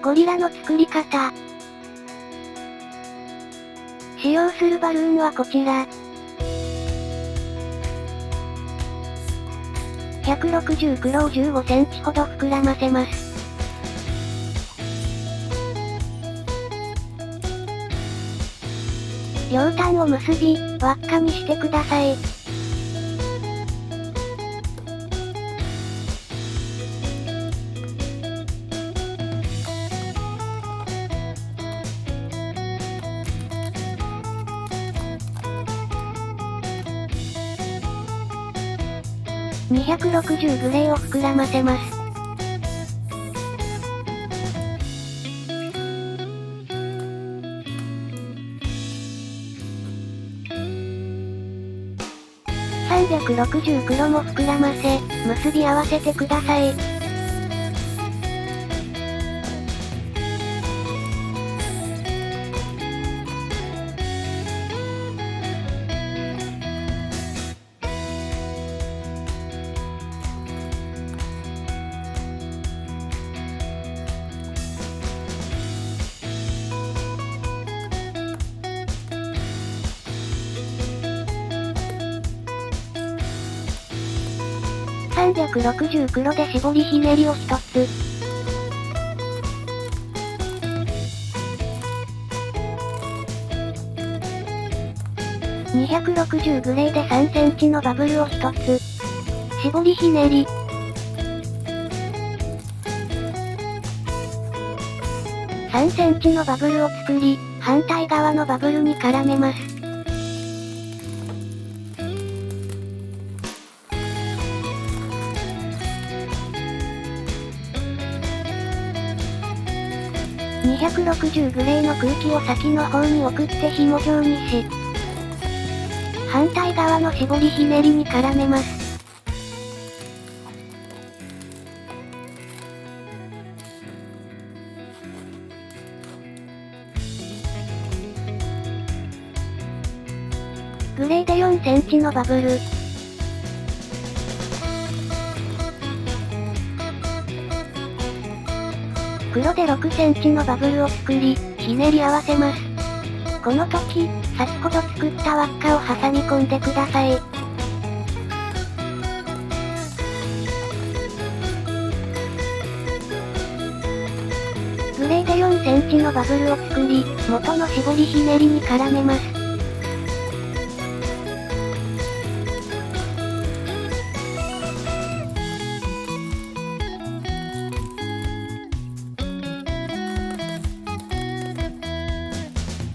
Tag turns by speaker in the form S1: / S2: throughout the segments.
S1: ゴリラの作り方。使用するバルーンはこちら。160黒を15センチほど膨らませます。両端を結び、輪っかにしてください。260グレーを膨らませます。360黒も膨らませ、結び合わせてください。360黒で絞りひねりを1つ。260グレーで3センチのバブルを1つ。絞りひねり。3センチのバブルを作り、反対側のバブルに絡めます。260グレーの空気を先の方に送って紐状にし、反対側の絞りひねりに絡めます。グレーで4センチのバブル。黒で6センチのバブルを作り、ひねり合わせます。この時、先ほど作った輪っかを挟み込んでください。グレーで4センチのバブルを作り、元の絞りひねりに絡めます。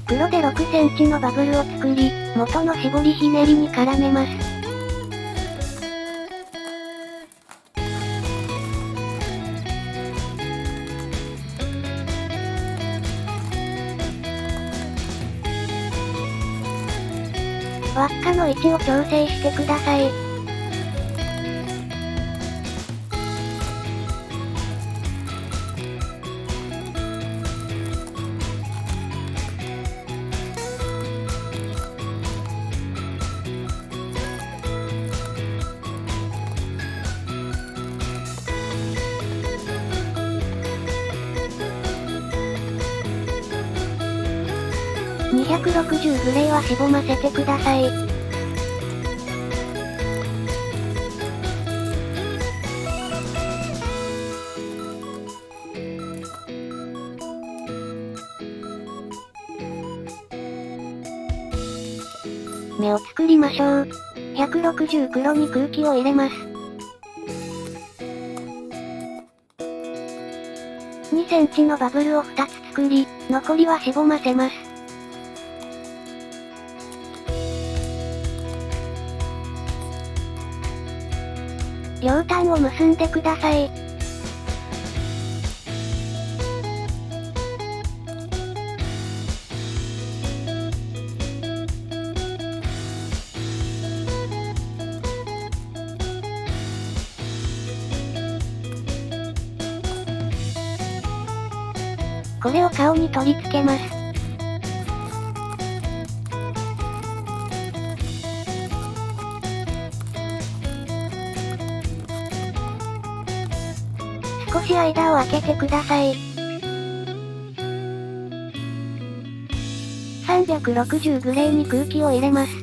S1: 黒で6センチのバブルを作り、元の絞りひねりに絡めます。輪っかの位置を調整してください。260グレーはしぼませてください。目を作りましょう。160黒に空気を入れます。2センチのバブルを2つ作り、残りはしぼませます。両端を結んでください。これを顔に取り付けます。少し間を空けてください。360グレーに空気を入れます。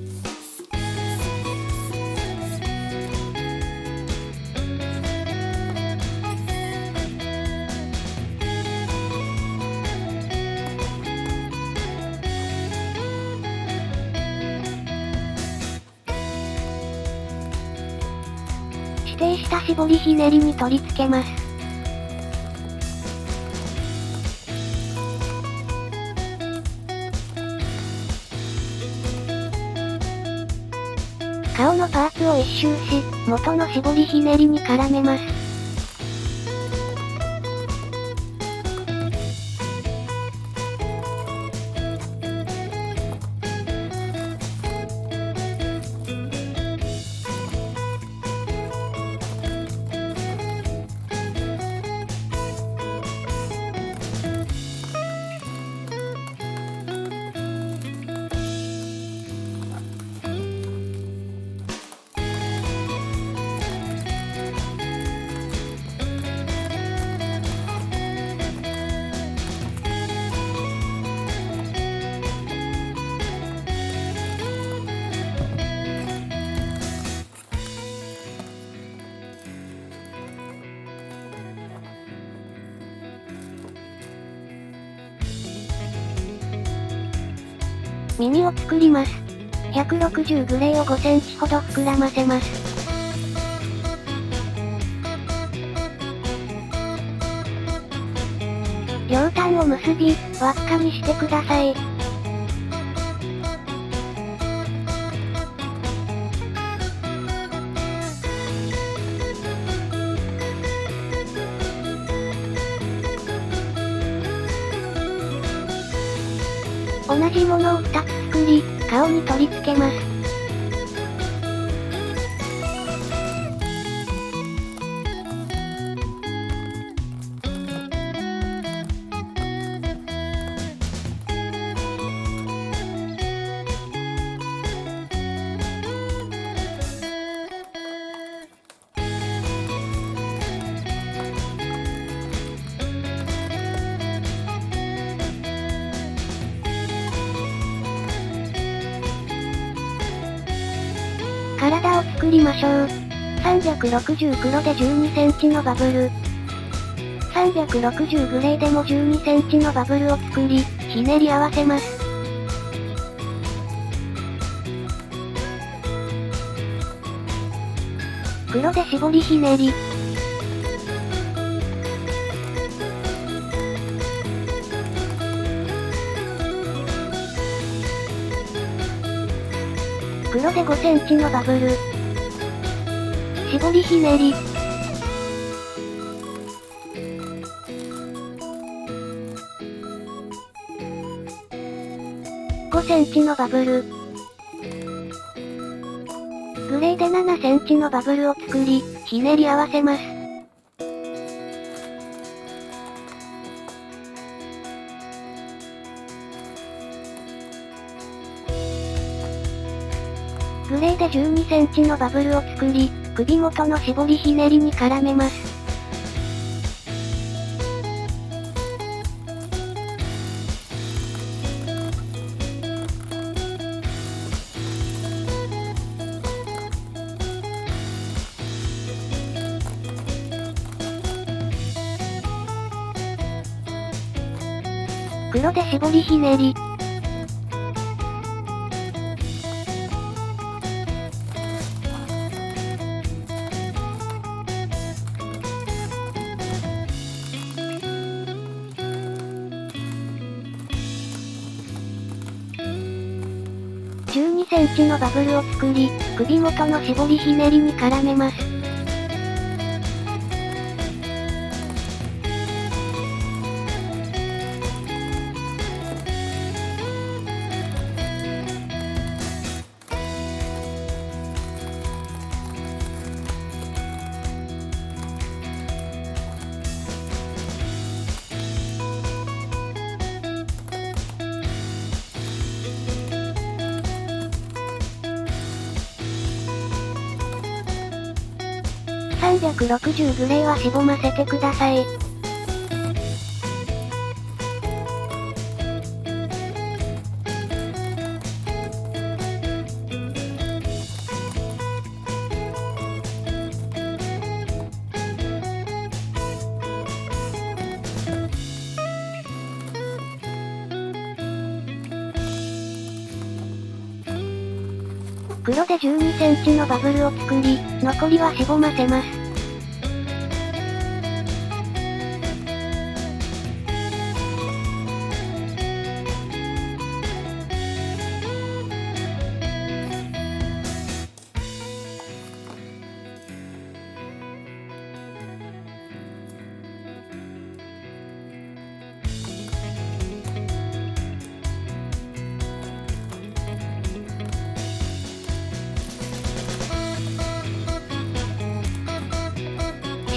S1: 指定した絞りひねりに取り付けます。顔のパーツを一周し、元の絞りひねりに絡めます。耳を作ります。160グレーを5センチほど膨らませます。両端を結び、輪っかにしてください。同じものを2つ作り、顔に取り付けます。体を作りましょう。360黒で12センチのバブル。360グレーでも12センチのバブルを作り、ひねり合わせます。黒で絞りひねり。黒で5センチのバブル。絞りひねり。5センチのバブル。グレーで7センチのバブルを作り、ひねり合わせます。グレーで12センチのバブルを作り、首元の絞りひねりに絡めます。黒で絞りひねり。12センチのバブルを作り、首元の絞りひねりに絡めます。360グレーはしぼませてください。黒で12センチのバブルを作り、残りはしぼませます。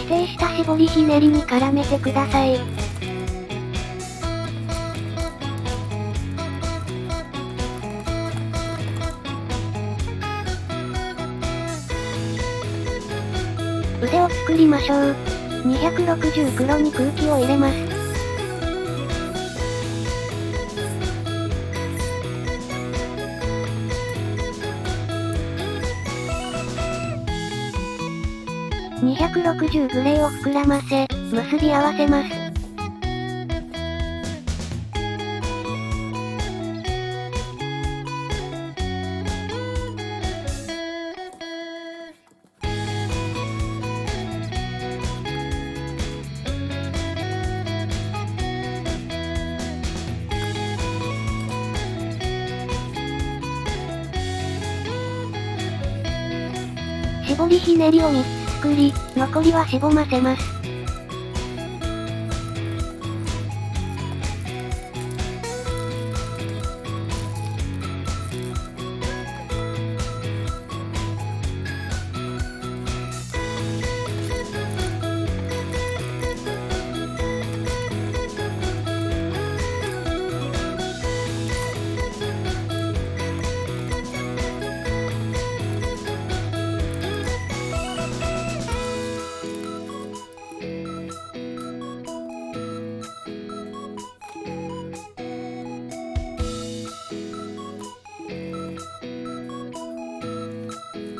S1: 指定した絞りひねりに絡めてください。腕を作りましょう。260黒に空気を入れます。260グレーを膨らませ、結び合わせます。絞りひねりを3つ作り、残りはしぼませます。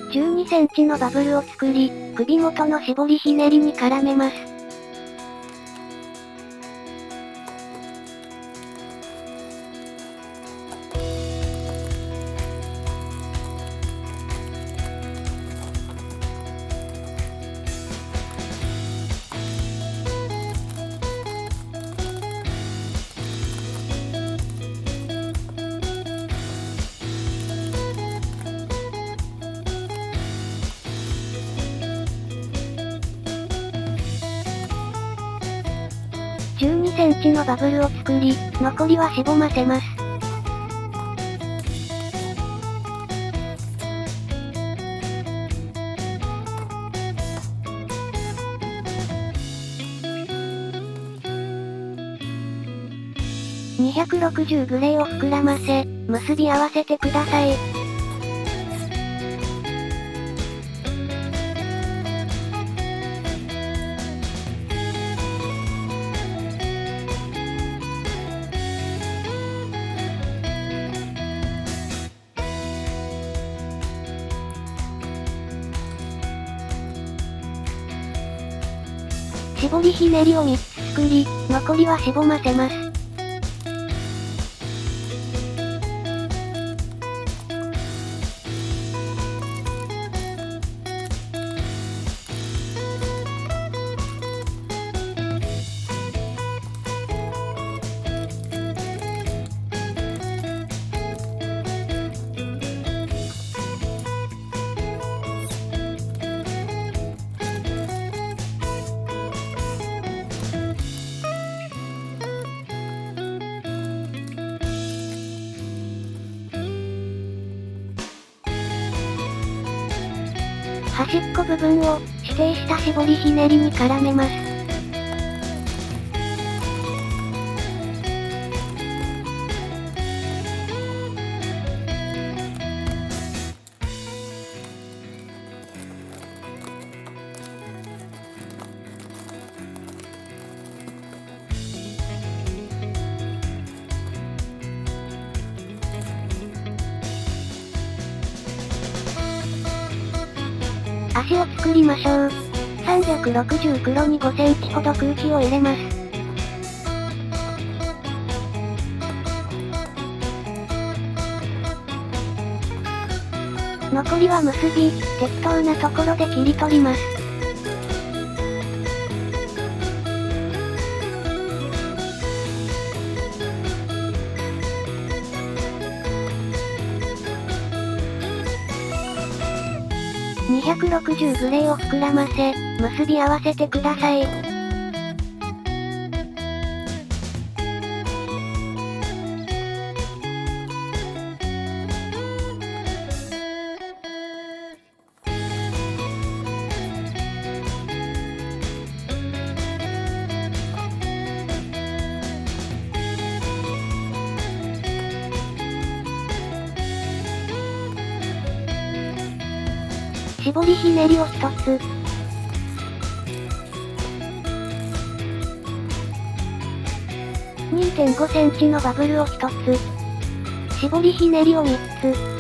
S1: 12センチのバブルを作り、首元の絞りひねりに絡めます。12センチのバブルを作り、残りはしぼませます。260グレーを膨らませ、結び合わせてください。絞りひねりを3つ作り、残りはしぼませます。端っこ部分を指定した絞りひねりに絡めます。足を作りましょう。360黒に5センチほど空気を入れます。残りは結び、適当なところで切り取ります。260グレーを膨らませ、結び合わせてください。絞りひねりを一つ。2.5 センチのバブルを一つ。絞りひねりを三つ。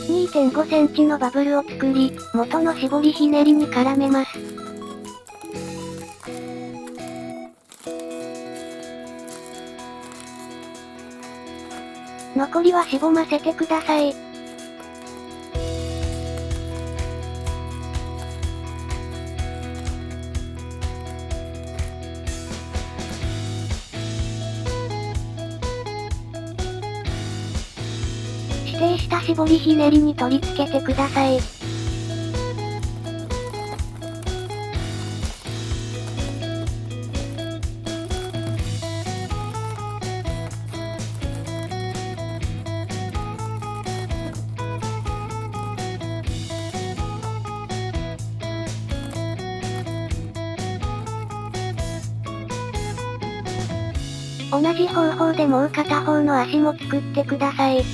S1: 2.5 センチのバブルを作り、元の絞りひねりに絡めます。残りはしぼませてください。指定した絞りひねりに取り付けてください。同じ方法でもう片方の足も作ってください。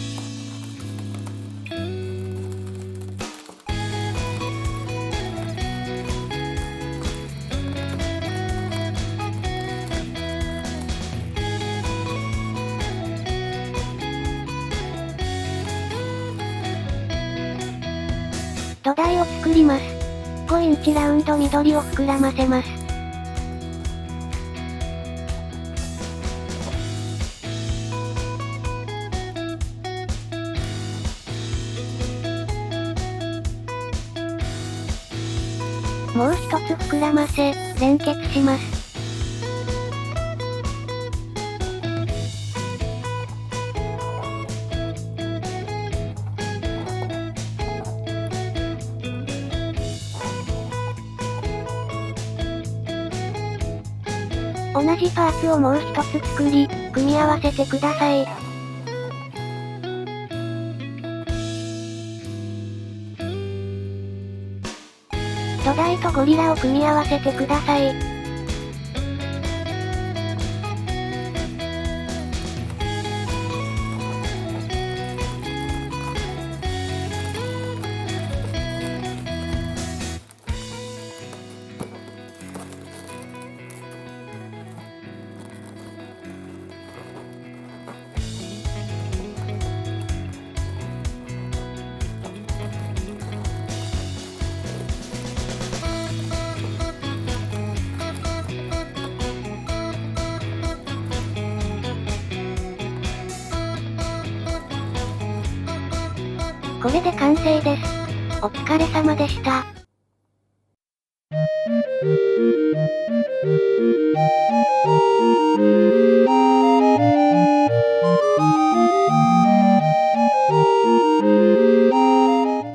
S1: 土台を作ります。5インチラウンド緑を膨らませます。もう一つ膨らませ、連結します。同じパーツをもう一つ作り、組み合わせてください。土台とゴリラを組み合わせてください。これで完成です。お疲れ様でした。